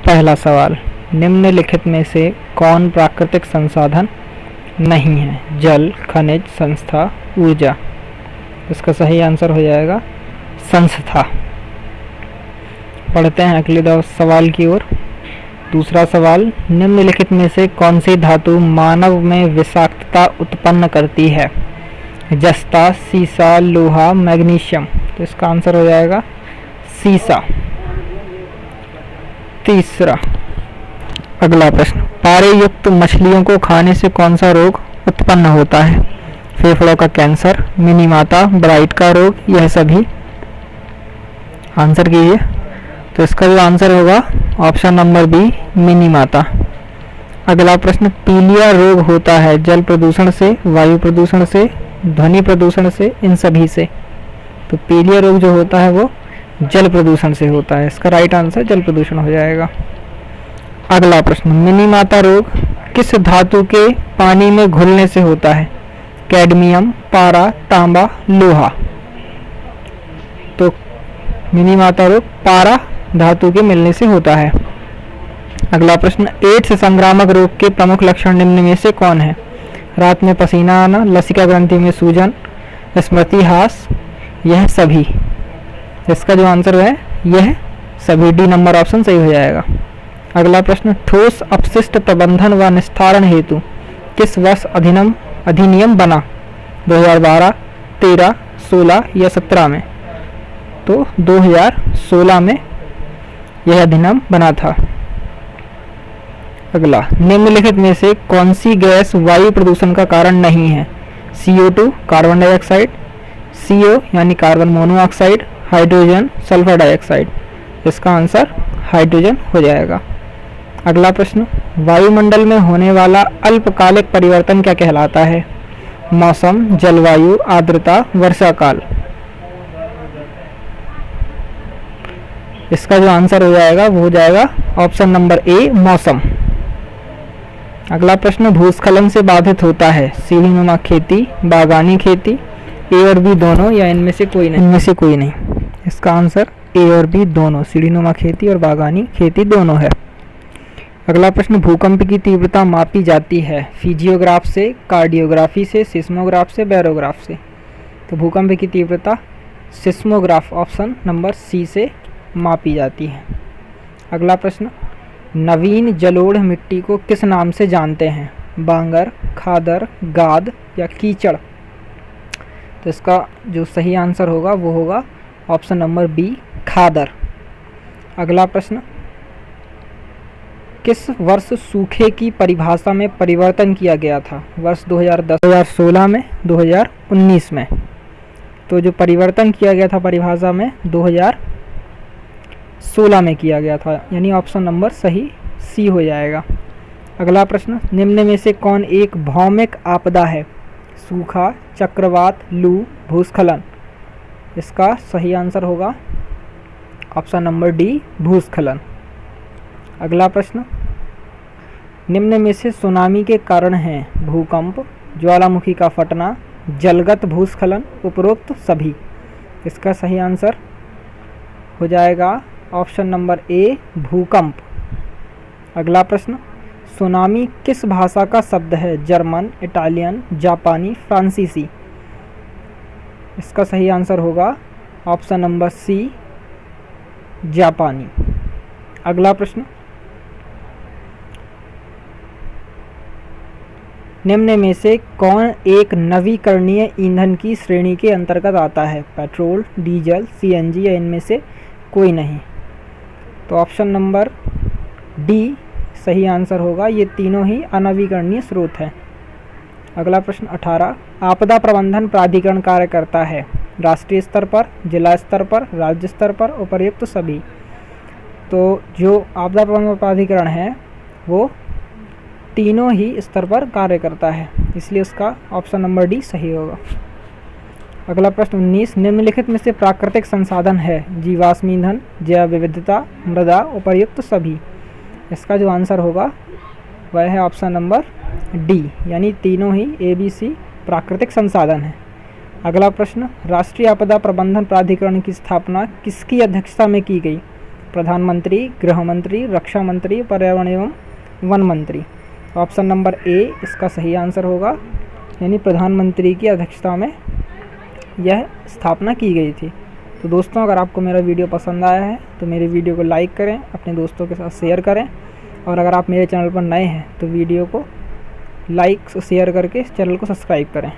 पहला सवाल, निम्नलिखित में से कौन प्राकृतिक संसाधन नहीं है? जल, खनिज, संस्था, ऊर्जा। इसका सही आंसर हो जाएगा संस्था। पढ़ते हैं अगले सवाल की ओर। दूसरा सवाल, निम्नलिखित में से कौन सी धातु मानव में विषाक्तता उत्पन्न करती है? जस्ता, सीसा, लोहा, मैग्नीशियम। तो इसका आंसर हो जाएगा सीसा। तीसरा, अगला प्रश्न, पारे युक्त मछलियों को खाने से कौन सा रोग उत्पन्न होता है? फेफड़ों का कैंसर, मिनीमाता, ब्राइट का रोग, यह सभी। आंसर कीजिए। तो इसका जो आंसर होगा ऑप्शन नंबर बी, मिनीमाता। अगला प्रश्न, पीलिया रोग होता है जल प्रदूषण से, वायु प्रदूषण से, ध्वनि प्रदूषण से, इन सभी से। तो पीलिया रोग जो होता है वो जल प्रदूषण से होता है। इसका राइट आंसर जल प्रदूषण हो जाएगा। अगला प्रश्न, मिनीमाता रोग किस धातु के पानी में घुलने से होता है? कैडमियम, पारा, तांबा, लोहा। तो मिनीमाता रोग पारा धातु के मिलने से होता है। अगला प्रश्न, एड्स संक्रामक रोग के प्रमुख लक्षण निम्न में से कौन है? रात में पसीना आना, लसिका ग्रंथि में सूजन, स्मृति ह्रास, यह सभी। इसका जो आंसर है यह सभी, डी नंबर ऑप्शन सही हो जाएगा। अगला प्रश्न, ठोस अपशिष्ट प्रबंधन व निस्तारण हेतु किस वर्ष अधिनियम बना? 2012, 13, 16 या 17 में? तो 2016 में यह अधिनियम बना था। अगला, निम्नलिखित में से कौन सी गैस वायु प्रदूषण का कारण नहीं है? CO2 कार्बन डाइऑक्साइड, CO यानी carbon monoxide, hydrogen, sulphur dioxide. इसका आंसर हाइड्रोजन हो जाएगा। अगला प्रश्न, वायुमंडल में होने वाला अल्पकालिक परिवर्तन क्या कहलाता है? मौसम, जलवायु, आर्द्रता, वर्षा काल। इसका जो आंसर हो जाएगा वो हो जाएगा ऑप्शन नंबर ए, मौसम। अगला प्रश्न, भूस्खलन से बाधित होता है सीढ़ीनुमा खेती, बागानी खेती, ए और बी दोनों, या इनमें से कोई नहीं? इनमें से कोई नहीं। इसका आंसर ए और बी दोनों, सीढ़ीनुमा खेती और बागानी खेती दोनों है। अगला प्रश्न, भूकंप की तीव्रता मापी जाती है फिजियोग्राफ से, कार्डियोग्राफी से, सिस्मोग्राफ से, बैरोग्राफ से। तो भूकंप की तीव्रता सिस्मोग्राफ ऑप्शन नंबर सी से मापी जाती है। अगला प्रश्न, नवीन जलोढ़ मिट्टी को किस नाम से जानते हैं? बांगर, खादर, गाद या कीचड़। तो इसका जो सही आंसर होगा वो होगा ऑप्शन नंबर बी, खादर। अगला प्रश्न, किस वर्ष सूखे की परिभाषा में परिवर्तन किया गया था? वर्ष 2010, 2016 में, 2019 में। तो जो परिवर्तन किया गया था परिभाषा में 2016 में किया गया था, यानी ऑप्शन नंबर सही सी हो जाएगा। अगला प्रश्न, निम्न में से कौन एक भौमिक आपदा है? सूखा, चक्रवात, लू, भूस्खलन। इसका सही आंसर होगा ऑप्शन नंबर डी, भूस्खलन। अगला प्रश्न, निम्न में से सुनामी के कारण हैं भूकंप, ज्वालामुखी का फटना, जलगत भूस्खलन, उपरोक्त सभी। इसका सही आंसर हो जाएगा ऑप्शन नंबर ए, भूकंप। अगला प्रश्न, सुनामी किस भाषा का शब्द है? जर्मन, इटालियन, जापानी, फ्रांसीसी। इसका सही आंसर होगा ऑप्शन नंबर सी, जापानी। अगला प्रश्न, निम्न में से कौन एक नवीकरणीय ईंधन की श्रेणी के अंतर्गत आता है? पेट्रोल, डीजल, CNG या इनमें से कोई नहीं? तो ऑप्शन नंबर डी सही आंसर होगा। ये तीनों ही अनवीकरणीय स्रोत हैं। अगला प्रश्न 18, आपदा प्रबंधन प्राधिकरण कार्य करता है राष्ट्रीय स्तर पर, जिला स्तर पर, राज्य स्तर पर, उपर्युक्त सभी। तो जो आपदा प्रबंधन प्राधिकरण है वो तीनों ही स्तर पर कार्य करता है, इसलिए उसका ऑप्शन नंबर डी सही होगा। अगला प्रश्न 19, निम्नलिखित में से प्राकृतिक संसाधन है? जीवाश्म ईंधन, जैव विविधता, मृदा, उपर्युक्त सभी। इसका जो आंसर होगा वह है ऑप्शन नंबर डी, यानी तीनों ही ABC प्राकृतिक संसाधन है। अगला प्रश्न, राष्ट्रीय आपदा प्रबंधन प्राधिकरण की स्थापना किसकी अध्यक्षता में की गई? प्रधानमंत्री, गृह मंत्री, रक्षा मंत्री, पर्यावरण एवं वन मंत्री। ऑप्शन नंबर ए इसका सही आंसर होगा, यानी प्रधानमंत्री की अध्यक्षता में यह स्थापना की गई थी। तो दोस्तों, अगर आपको मेरा वीडियो पसंद आया है तो मेरे वीडियो को लाइक करें, अपने दोस्तों के साथ शेयर करें, और अगर आप मेरे चैनल पर नए हैं तो वीडियो को लाइक शेयर करके इस चैनल को सब्सक्राइब करें।